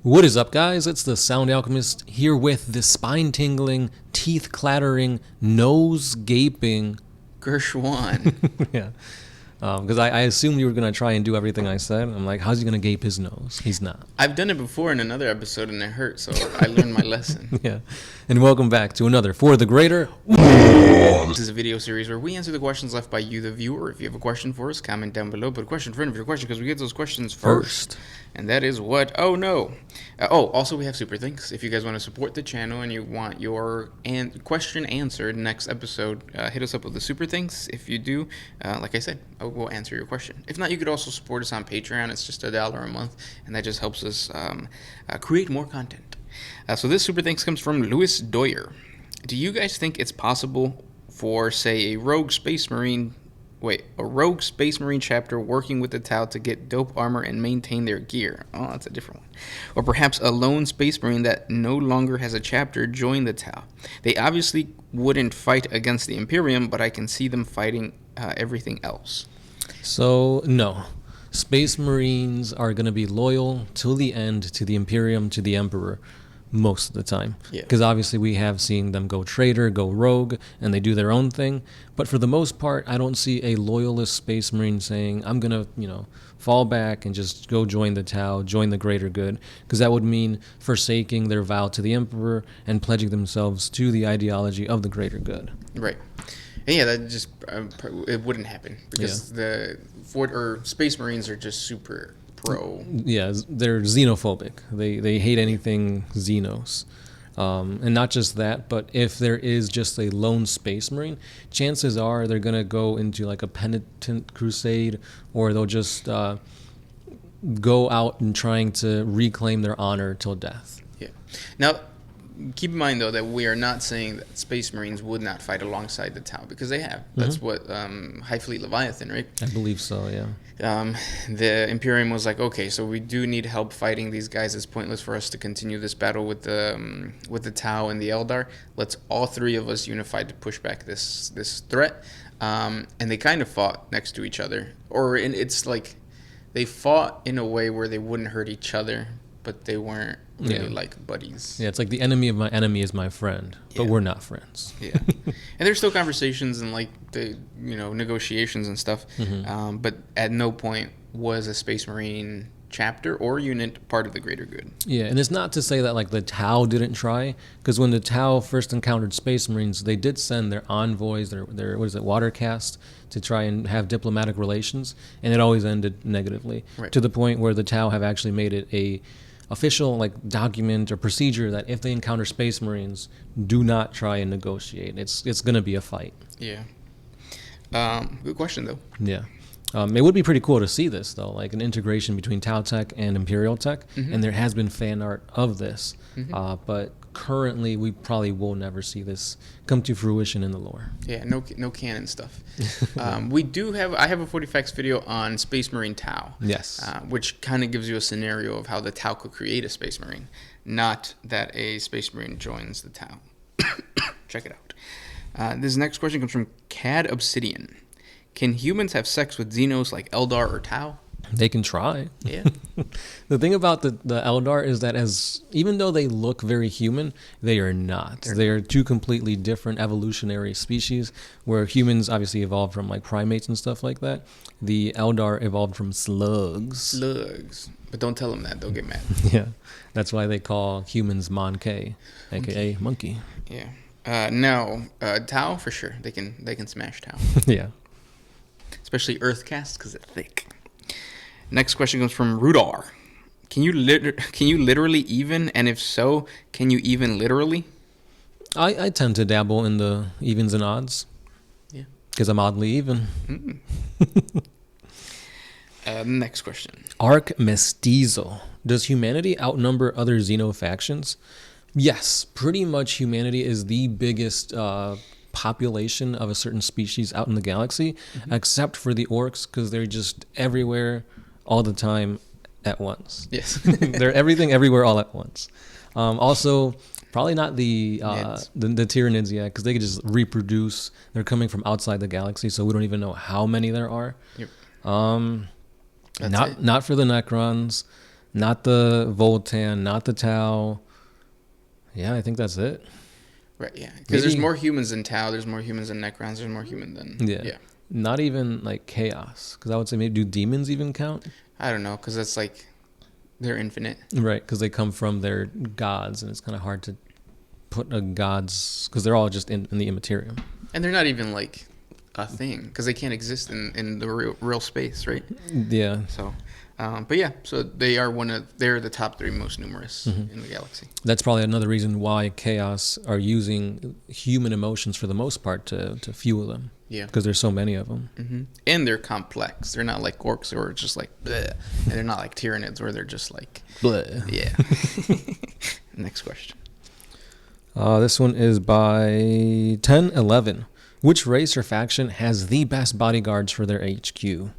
What is up, guys? It's the Sound Alchemist here with the spine-tingling, teeth-clattering, nose-gaping... Gershwan. yeah. Because I assumed you were going to try and do everything I said. I'm like, how's he going to gape his nose? He's not. I've done it before in another episode and it hurt, so I learned my lesson. Yeah. And welcome back to another For the Greater... This is a video series where we answer the questions left by you, the viewer. If you have a question for us, comment down below. Put a question in front of your question because we get those questions first. And that is what? Oh, no. Also, we have super thanks. If you guys want to support the channel and you want your question answered next episode, hit us up with the super thanks. If you do, like I said, we'll answer your question. If not, you could also support us on Patreon. It's just $1 a month, and that just helps us create more content. So this super thanks comes from Louis Doyer. Do you guys think it's possible for, say, a rogue space marine chapter working with the Tau to get dope armor and maintain their gear? Oh, that's a different one. Or perhaps a lone space marine that no longer has a chapter join the Tau. They obviously wouldn't fight against the Imperium, but I can see them fighting everything else. So, no. Space Marines are going to be loyal till the end to the Imperium, to the Emperor. Most of the time, because obviously we have seen them go traitor, go rogue, and they do their own thing. But for the most part, I don't see a loyalist space marine saying, I'm gonna, fall back and just go join the Tau, join the greater good, because that would mean forsaking their vow to the Emperor and pledging themselves to the ideology of the greater good. Right. And yeah, that just it wouldn't happen because the space marines are just super pro. Yeah, they're xenophobic. They hate anything xenos. And not just that, but if there is just a lone space marine, chances are they're going to go into like a penitent crusade, or they'll just go out and trying to reclaim their honor till death. Yeah. Now, keep in mind, though, that we are not saying that space marines would not fight alongside the Tau, because they have. That's what High Fleet Leviathan, right? I believe so, yeah. The Imperium was like, okay, so we do need help fighting these guys. It's pointless for us to continue this battle with the Tau and the Eldar. Let's all three of us unify to push back this threat. And they kind of fought next to each other. It's like they fought in a way where they wouldn't hurt each other, but they weren't really like buddies. Yeah, it's like the enemy of my enemy is my friend, but we're not friends. Yeah. And there's still conversations and like the negotiations and stuff. But at no point was a Space Marine chapter or unit part of the greater good. Yeah, and it's not to say that like the Tau didn't try, because when the Tau first encountered Space Marines, they did send their envoys, their water caste, to try and have diplomatic relations, and it always ended negatively, to the point where the Tau have actually made it a official like document or procedure that if they encounter Space Marines, do not try and negotiate. It's going to be a fight. Yeah. Good question though. Yeah. It would be pretty cool to see this, though, like an integration between Tau Tech and Imperial Tech, and there has been fan art of this, but currently we probably will never see this come to fruition in the lore. Yeah, no canon stuff. I have a 40 Facts video on Space Marine Tau. Yes. Which kind of gives you a scenario of how the Tau could create a Space Marine, not that a Space Marine joins the Tau. Check it out. This next question comes from CAD Obsidian. Can humans have sex with Xenos like Eldar or Tau? They can try. Yeah. The thing about the Eldar is that even though they look very human, they are not. They are two completely different evolutionary species, where humans obviously evolved from like primates and stuff like that. The Eldar evolved from slugs. But don't tell them that. They'll get mad. Yeah. That's why they call humans Monkey, a.k.a. monkey. Yeah. No. Tau, for sure. They can smash Tau. Yeah. Especially Earthcast, because it's thick. Next question comes from RUDAR. Can you literally even, and if so, can you even literally? I tend to dabble in the evens and odds. Yeah. Because I'm oddly even. Next question. Arc Mestizo. Does humanity outnumber other Xeno factions? Yes, pretty much humanity is the biggest population of a certain species out in the galaxy, except for the orcs, because they're just everywhere all the time at once. Yes. They're everything everywhere all at once. Also, probably not the Tyranids yet, because they could just reproduce. They're coming from outside the galaxy, so we don't even know how many there are. Yep. Not for the Necrons. Not the Voltan, not the Tau. Yeah, I think that's it. Right, yeah. Because there's more humans than Tau, there's more humans than Necrons, there's more human than... Yeah. Not even, like, Chaos. Because I would say maybe do demons even count? I don't know, because that's, like, they're infinite. Right, because they come from their gods, and it's kind of hard to put a god's... Because they're all just in the immaterium. And they're not even, like, a thing, because they can't exist in the real space, right? Yeah. So... but yeah, so they're the top 3 most numerous in the galaxy. That's probably another reason why Chaos are using human emotions for the most part to fuel them. Yeah. Because there's so many of them. Mm-hmm. And they're complex. They're not like orcs who are just like, bleh. And they're not like Tyranids where they're just like, bleh. Yeah. Next question. This one is by 1011. Which race or faction has the best bodyguards for their HQ?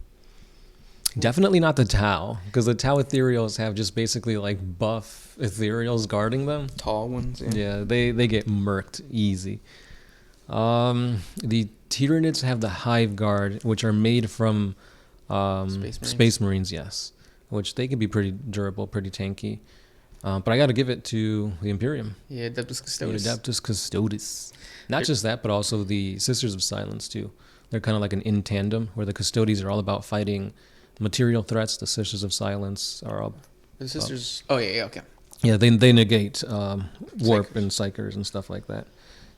Definitely not the Tau, because the Tau ethereals have just basically like buff ethereals guarding them. Tall ones, yeah. They get murked easy. The Tyranids have the Hive Guard, which are made from Space Marines, yes. Which they can be pretty durable, pretty tanky. But I got to give it to the Imperium. Yeah, Adeptus Custodes. The Adeptus Custodes. Not just that, but also the Sisters of Silence, too. They're kind of like an in tandem, where the Custodes are all about fighting material threats. The Sisters of Silence are all... The Sisters... okay. Yeah, they negate warp and psychers and stuff like that.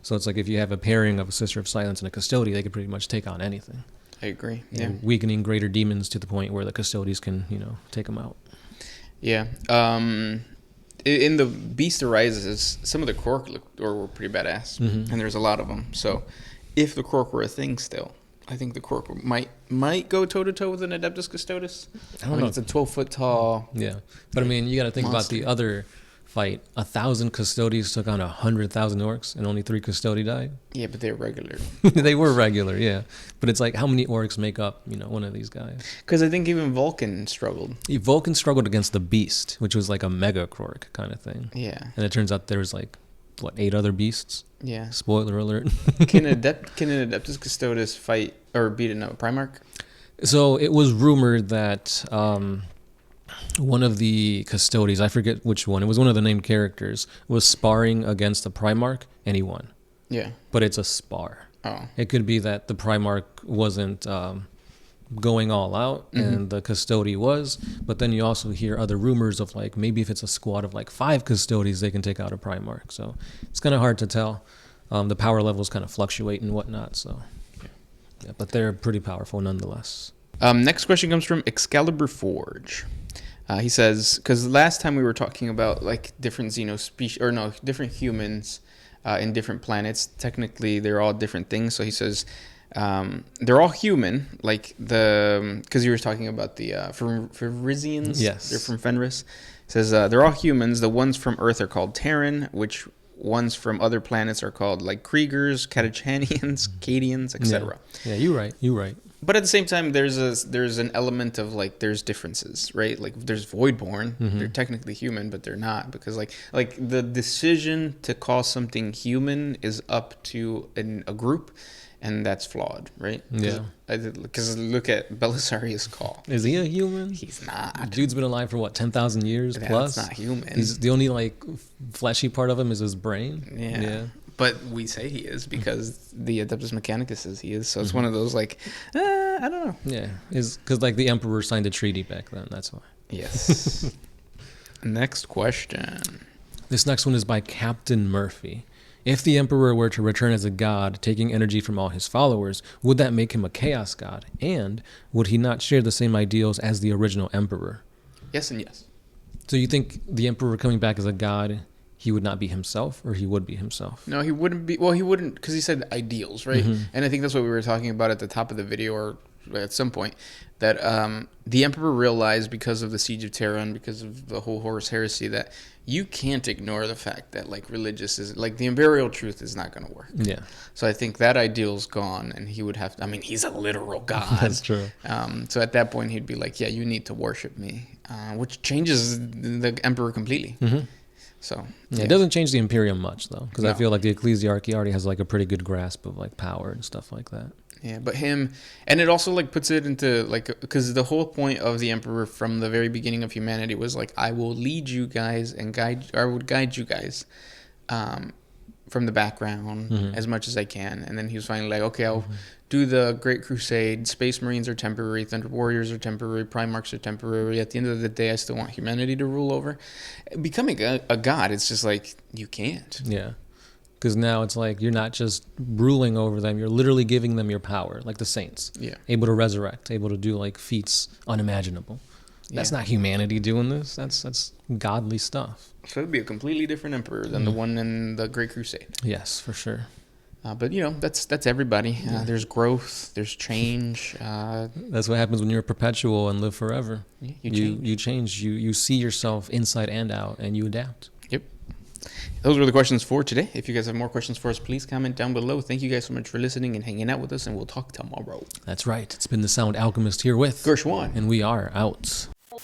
So it's like if you have a pairing of a Sister of Silence and a Custode, they could pretty much take on anything. I agree, yeah. Weakening greater demons to the point where the Custodes can, take them out. Yeah. In the Beast Arises, some of the Krork were pretty badass, and there's a lot of them. So if the Krork were a thing still, I think the Krork might go toe-to-toe with an Adeptus Custodes. I mean, it's a 12-foot tall... Yeah. But, I mean, you got to think monster. About the other fight. 1,000 Custodes took on 100,000 orcs, and only 3 Custodi died. Yeah, but they're regular. They were regular, yeah. But it's like, how many orcs make up, one of these guys? Because I think even Vulcan struggled. Vulcan struggled against the Beast, which was like a mega Krork kind of thing. Yeah. And it turns out there was 8 other beasts? Yeah. Spoiler alert. Can an Adeptus Custodes fight or beat a Primarch? So it was rumored that one of the Custodes, I forget which one, it was one of the named characters, was sparring against the Primarch, and he won. Yeah. But it's a spar. Oh. It could be that the Primarch wasn't going all out, and the Custode was, but then you also hear other rumors of maybe if it's a squad of 5 Custodes, they can take out a Primarch. So it's kind of hard to tell. The power levels kind of fluctuate and whatnot, so yeah, but they're pretty powerful nonetheless. Next question comes from Excalibur Forge. He says, because last time we were talking about different different humans in different planets. Technically, they're all different things. So he says they're all human, because you were talking about the Fenrisians. Yes, they're from Fenris. He says they're all humans. The ones from Earth are called Terran, which ones from other planets are called Kriegers, Catachanians, Cadians, etc. Yeah, you're right. But at the same time, there's an element of there's differences, right? There's Voidborn. They're technically human, but they're not, because the decision to call something human is up to a group, and that's flawed, right? Yeah. Because look at Belisarius' call. Is he a human? He's not. Dude's been alive for 10,000 years plus. That's not human. He's the only fleshy part of him is his brain. Yeah. But we say he is because the Adeptus Mechanicus says he is. So it's one of those I don't know. Yeah, is because the Emperor signed a treaty back then. That's why. Yes. Next question. This next one is by Captain Murphy. If the Emperor were to return as a god, taking energy from all his followers, would that make him a chaos god? And would he not share the same ideals as the original Emperor? Yes and yes. So you think the Emperor coming back as a god, he would not be himself, or he would be himself? No, he wouldn't be. Well, he wouldn't, because he said ideals, right? And I think that's what we were talking about at the top of the video, or at some point, that the Emperor realized, because of the Siege of Terran, because of the whole Horus Heresy, that you can't ignore the fact that religious is the imperial truth is not going to work. Yeah. So I think that ideal's gone, and he would have to, he's a literal god. That's true. So at that point he'd be yeah, you need to worship me, which changes the Emperor completely. So yeah, it doesn't change the Imperium much though, because I feel the Ecclesiarchy already has a pretty good grasp of power and stuff like that. Yeah, but him, and it also like puts it into like, because the whole point of the Emperor from the very beginning of humanity was like, I will lead you guys and I would guide you guys from the background as much as I can. And then he was finally like, okay, I'll do the Great Crusade. Space Marines are temporary, Thunder Warriors are temporary, Primarchs are temporary. At the end of the day, I still want humanity to rule over. Becoming a god, it's just like, you can't. Yeah. Because now it's like you're not just ruling over them, you're literally giving them your power, like the saints. Yeah. Able to resurrect, able to do like feats unimaginable. That's not humanity doing this. That's godly stuff. So it'd be a completely different emperor than the one in the Great Crusade. Yes, for sure. But you know, that's everybody. There's growth, there's change. That's what happens when you're perpetual and live forever. Yeah, you change. You see yourself inside and out, and you adapt. Yep. Those were the questions for today. If you guys have more questions for us, please comment down below. Thank you guys so much for listening and hanging out with us, and we'll talk tomorrow. That's right. It's been the Sound Alchemist here with Gershwan. And we are out. Oh,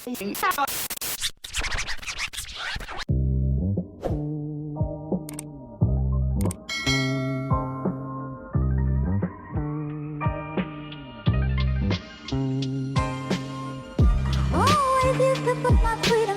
I used to put my feet